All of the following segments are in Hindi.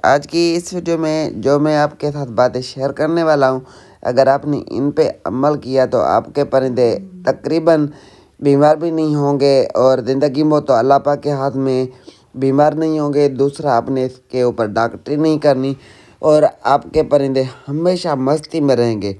आज की इस वीडियो में जो मैं आपके साथ बातें शेयर करने वाला हूँ, अगर आपने इन पे अमल किया तो आपके परिंदे तकरीबन बीमार भी नहीं होंगे और ज़िंदगी में तो अल्लाह पाक के हाथ में बीमार नहीं होंगे। दूसरा, आपने इसके ऊपर डॉक्टरी नहीं करनी और आपके परिंदे हमेशा मस्ती में रहेंगे।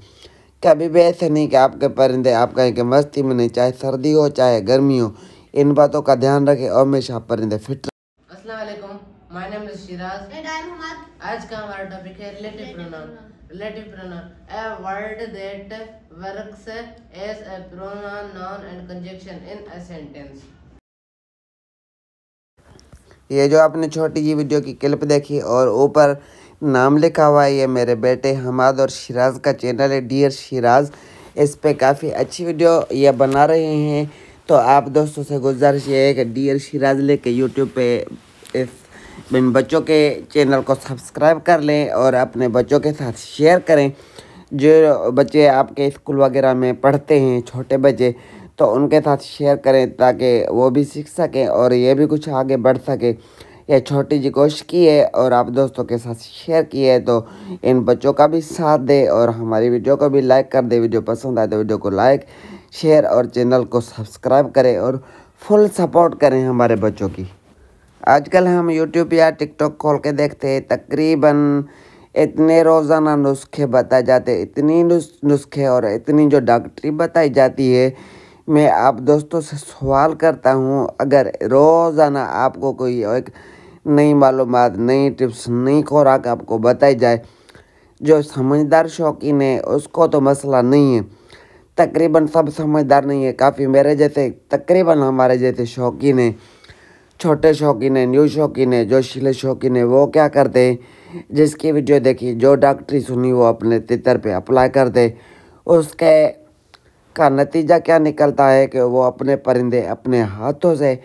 कभी भी ऐसे नहीं कि आपके परिंदे आप कहें कि मस्ती में नहीं, चाहे सर्दी हो चाहे गर्मी हो, इन बातों का ध्यान रखें और हमेशा परिंदे फिट। अस्सलाम वालेकुम, my name is Shiraz and I am Humad. आज का हमारा टॉपिक है relative pronoun. Relative pronoun, a word that works as a pronoun, noun and conjunction in a sentence। ये जो आपने छोटी जी वीडियो की क्लिप देखी और ऊपर नाम लिखा हुआ है, ये मेरे बेटे हमाद और शिराज का चैनल है, डियर शिराज। इस पे काफ़ी अच्छी वीडियो ये बना रहे हैं, तो आप दोस्तों से गुजारिश ये है कि डियर शिराज लेके यूट्यूब पे इस इन बच्चों के चैनल को सब्सक्राइब कर लें और अपने बच्चों के साथ शेयर करें। जो बच्चे आपके स्कूल वगैरह में पढ़ते हैं, छोटे बच्चे, तो उनके साथ शेयर करें ताकि वो भी सीख सकें और ये भी कुछ आगे बढ़ सके। ये छोटी जी कोशिश की है और आप दोस्तों के साथ शेयर की है, तो इन बच्चों का भी साथ दे और हमारी वीडियो को भी लाइक कर दे। वीडियो पसंद आए तो वीडियो को लाइक शेयर और चैनल को सब्सक्राइब करें और फुल सपोर्ट करें हमारे बच्चों की। आजकल हम यूट्यूब या टिकटॉक खोल के देखते हैं, तकरीबन इतने रोज़ाना नुस्खे बताए जाते हैं, इतनी नुस्खे और इतनी जो डॉक्टरी बताई जाती है। मैं आप दोस्तों से सवाल करता हूँ, अगर रोज़ाना आपको कोई एक नई मालूमात, नई टिप्स, नई खुराक आपको बताई जाए, जो समझदार शौकीन है उसको तो मसला नहीं है। तकरीबन सब समझदार नहीं है, काफ़ी मेरे जैसे तकरीबन हमारे जैसे शौकीन है, छोटे शौकीन है, न्यू शौकीन है, जोशीले शौकीन है। वो क्या करते हैं, जिसकी वीडियो देखी, जो डॉक्टरी सुनी, वो अपने तितर पे अप्लाई करते। उसके का नतीजा क्या निकलता है कि वो अपने परिंदे अपने हाथों से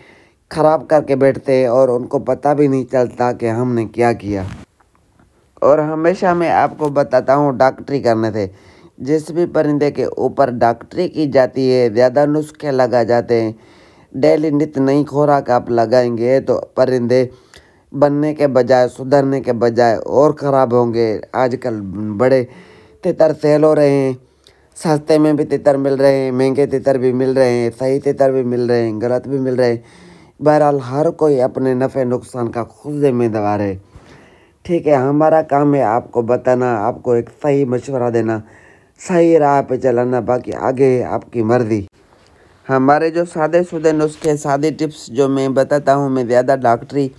ख़राब करके बैठते हैं और उनको पता भी नहीं चलता कि हमने क्या किया। और हमेशा मैं आपको बताता हूँ, डॉक्टरी करने से जिस भी परिंदे के ऊपर डॉक्टरी की जाती है, ज़्यादा नुस्खे लगा जाते हैं, डेली नित नई खुराक आप लगाएंगे तो परिंदे बनने के बजाय, सुधरने के बजाय और ख़राब होंगे। आजकल बड़े तितर सेल हो रहे हैं, सस्ते में भी तितर मिल रहे हैं, महंगे तितर भी मिल रहे हैं, सही तितर भी मिल रहे हैं, गलत भी मिल रहे हैं। बहरहाल हर कोई अपने नफ़े नुकसान का खुद जिम्मेदार है। ठीक है, हमारा काम है आपको बताना, आपको एक सही मशवरा देना, सही राह पे चलाना, बाकी आगे है आपकी मर्ज़ी। हमारे जो सादे सुदे नुस्खे, सादी टिप्स जो मैं बताता हूँ, मैं ज़्यादा डॉक्टरी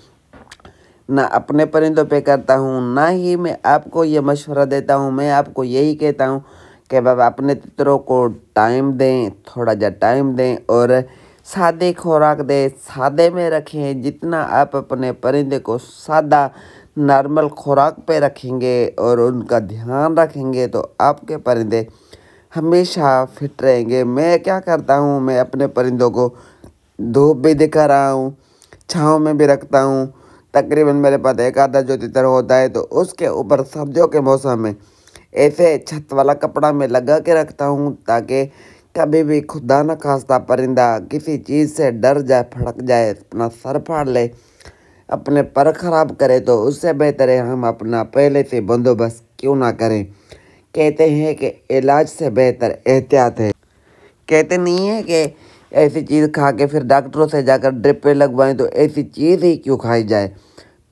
ना अपने परिंदों पे करता हूँ, ना ही मैं आपको ये मशवरा देता हूँ। मैं आपको यही कहता हूँ कि बाबा अपने तितरों को टाइम दें, थोड़ा जा टाइम दें और सादे खुराक दें, सादे में रखें। जितना आप अपने परिंदे को सादा नॉर्मल खुराक पे रखेंगे और उनका ध्यान रखेंगे तो आपके परिंदे हमेशा फिट रहेंगे। मैं क्या करता हूँ, मैं अपने परिंदों को धूप भी दिखा रहा हूँ, छाँव में भी रखता हूँ। तकरीबन मेरे पास एक आधा जो तितर होता है, तो उसके ऊपर सर्दियों के मौसम में ऐसे छत वाला कपड़ा में लगा के रखता हूँ ताकि कभी भी खुदा न खास्ता परिंदा किसी चीज़ से डर जाए, फड़क जाए, अपना सर फाड़ ले, अपने पर ख़राब करे, तो उससे बेहतर है हम अपना पहले से बंदोबस्त क्यों ना करें। कहते हैं कि इलाज से बेहतर एहतियात है। कहते नहीं है कि ऐसी चीज़ खा के फिर डॉक्टरों से जाकर ड्रिप पे लगवाएं, तो ऐसी चीज़ ही क्यों खाई जाए।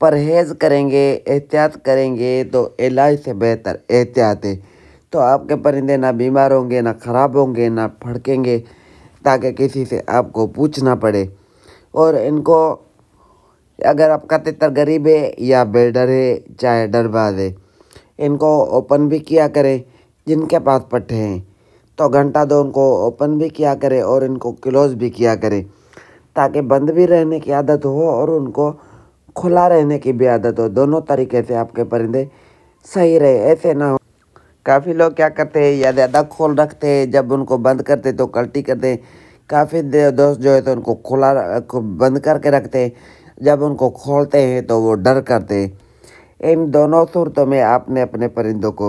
परहेज़ करेंगे, एहतियात करेंगे तो इलाज से बेहतर एहतियात है। तो आपके परिंदे ना बीमार होंगे, ना ख़राब होंगे, ना फड़केंगे, ताकि किसी से आपको पूछना पड़े। और इनको, अगर आपका तितर गरीब है या बिल्डर है, चाहे डरबाज है, इनको ओपन भी किया करें। जिनके पास पट्टे हैं तो घंटा दो उनको ओपन भी किया करें और इनको क्लोज भी किया करें, ताकि बंद भी रहने की आदत हो और उनको खुला रहने की भी आदत हो। दोनों तरीके से आपके परिंदे सही रहे। ऐसे ना हो, काफ़ी लोग क्या करते हैं, या ज़्यादा खोल रखते हैं, जब उनको बंद करते तो कल्टी करते हैं। काफ़ी दोस्त जो है तो उनको खुला बंद करके रखते हैं, जब उनको खोलते हैं तो वो डर करते हैं। इन दोनों सूरतों में आपने अपने परिंदों को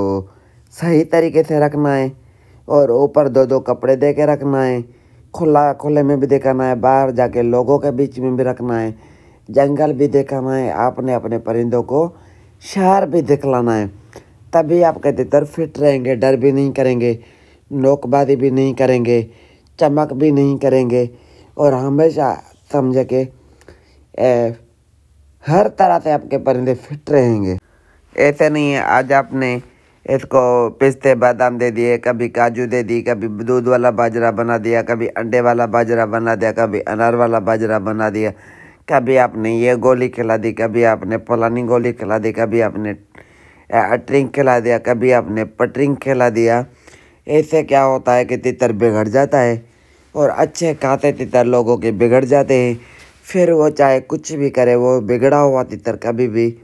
सही तरीके से रखना है और ऊपर दो दो कपड़े दे के रखना है, खुले में भी दिखाना है, बाहर जाके लोगों के बीच में भी रखना है, जंगल भी दिखाना है। आपने अपने परिंदों को शहर भी दिखलाना है, तभी आपके तितर फिट रहेंगे, डर भी नहीं करेंगे, नोकबाजी भी नहीं करेंगे, चमक भी नहीं करेंगे और हमेशा समझे कि हर तरह से आपके परिंदे फिट रहेंगे। ऐसे नहीं है आज आपने इसको पिस्ते बादाम दे दिए, कभी काजू दे दी, कभी दूध वाला बाजरा बना दिया, कभी अंडे वाला बाजरा बना दिया, कभी अनार वाला बाजरा बना दिया, कभी आपने ये गोली खिला दी, कभी आपने फलानी गोली खिला दी, कभी आपने अटरिंग खिला दिया, कभी आपने पटरिंग खिला दिया। ऐसे क्या होता है कि तितर बिगड़ जाता है और अच्छे खाते तितर लोगों के बिगड़ जाते हैं। फिर वो चाहे कुछ भी करे, वो बिगड़ा हुआ तितर कभी भी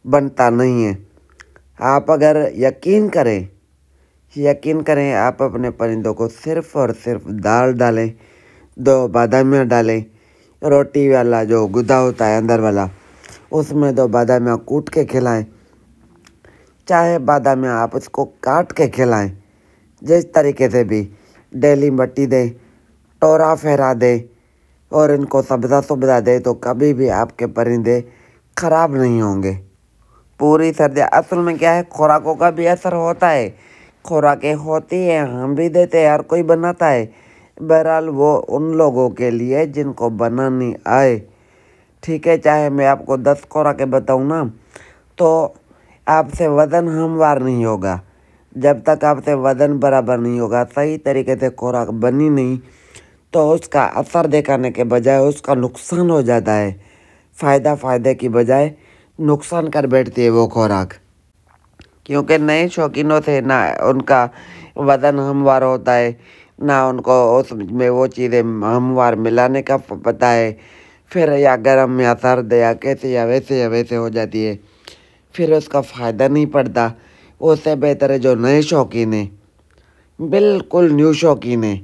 बनता नहीं है। आप अगर यकीन करें आप अपने परिंदों को सिर्फ और सिर्फ दाल डालें, 2 बादामियाँ डालें, रोटी वाला जो गुदा होता है अंदर वाला, उसमें 2 बादामियाँ कूट के खिलाएं, चाहे बादामियाँ आप उसको काट के खिलाएं, जिस तरीके से भी डेली मट्टी दें, टोरा फहरा दें और इनको सब्जा सुब्जा दें, तो कभी भी आपके परिंदे खराब नहीं होंगे। पूरी सर्दी असल में क्या है, खुराकों का भी असर होता है, खुराकें होती है, हम भी देते हैं, हर कोई बनाता है। बहरहाल वो उन लोगों के लिए जिनको बनानी आए, ठीक है। चाहे मैं आपको 10 खुराकें बताऊँ ना, तो आपसे वज़न हमवार नहीं होगा। जब तक आपसे वज़न बराबर नहीं होगा, सही तरीके से खुराक बनी नहीं, तो उसका असर दिखाने के बजाय उसका नुकसान हो जाता है। फ़ायदे की बजाय नुकसान कर बैठती है वो खुराक, क्योंकि नए शौकीनों से ना उनका वज़न हमवार होता है, ना उनको उसमें वो चीज़ें हमवार मिलाने का पता है। फिर या गर्म या सर्द या कैसे या वैसे हो जाती है, फिर उसका फ़ायदा नहीं पड़ता। उससे बेहतर है जो नए शौकीन हैं, बिल्कुल न्यू शौकीन है,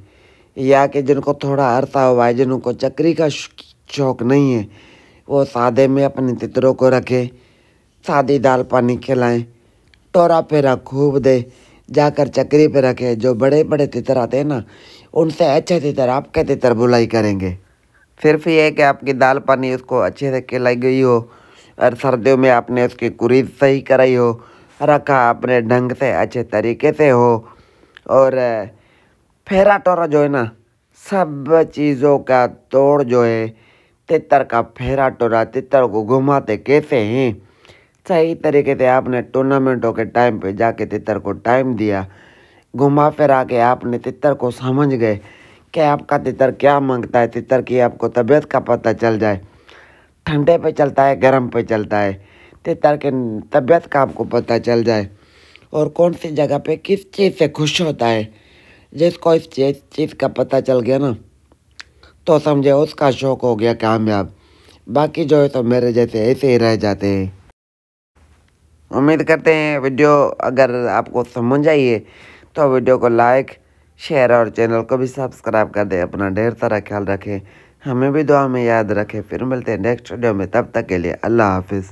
या कि जिनको थोड़ा अरसा हुआ है, जिनको चक्री का शौक़ नहीं है, वो सादे में अपने तितरों को रखे, सादी दाल पानी खिलाएं, टोरा फेरा खूब दे, जाकर चक्री पे रखे। जो बड़े बड़े तितर आते हैं ना, उनसे अच्छे तितर आपके तितर बुलाई करेंगे। सिर्फ ये है कि आपकी दाल पानी उसको अच्छे से खिलाई गई हो और सर्दियों में आपने उसकी कुरीद सही कराई हो, रखा अपने ढंग से अच्छे तरीके से हो। और फेरा टोरा जो है ना, सब चीज़ों का तोड़ जो है तितर का फेरा टोरा, तितर को घुमाते कैसे हैं, सही तरीके से आपने टूर्नामेंटों के टाइम पे जाके तितर को टाइम दिया, घुमा फिरा के आपने तितर को समझ गए कि आपका तितर क्या मांगता है, तितर की आपको तबीयत का पता चल जाए, ठंडे पे चलता है गर्म पे चलता है, तितर के तबीयत का आपको पता चल जाए और कौन सी जगह पे किस चीज़ से खुश होता है। जिसको इस चीज़ का पता चल गया ना, तो समझे उसका शौक हो गया कामयाब। बाकी जो है तो मेरे जैसे ऐसे ही रह जाते हैं। उम्मीद करते हैं वीडियो अगर आपको समझ आई है तो वीडियो को लाइक शेयर और चैनल को भी सब्सक्राइब कर दें। अपना ढेर सारा ख्याल रखें, हमें भी दुआ में याद रखें। फिर मिलते हैं नेक्स्ट वीडियो में, तब तक के लिए अल्लाह हाफिज़।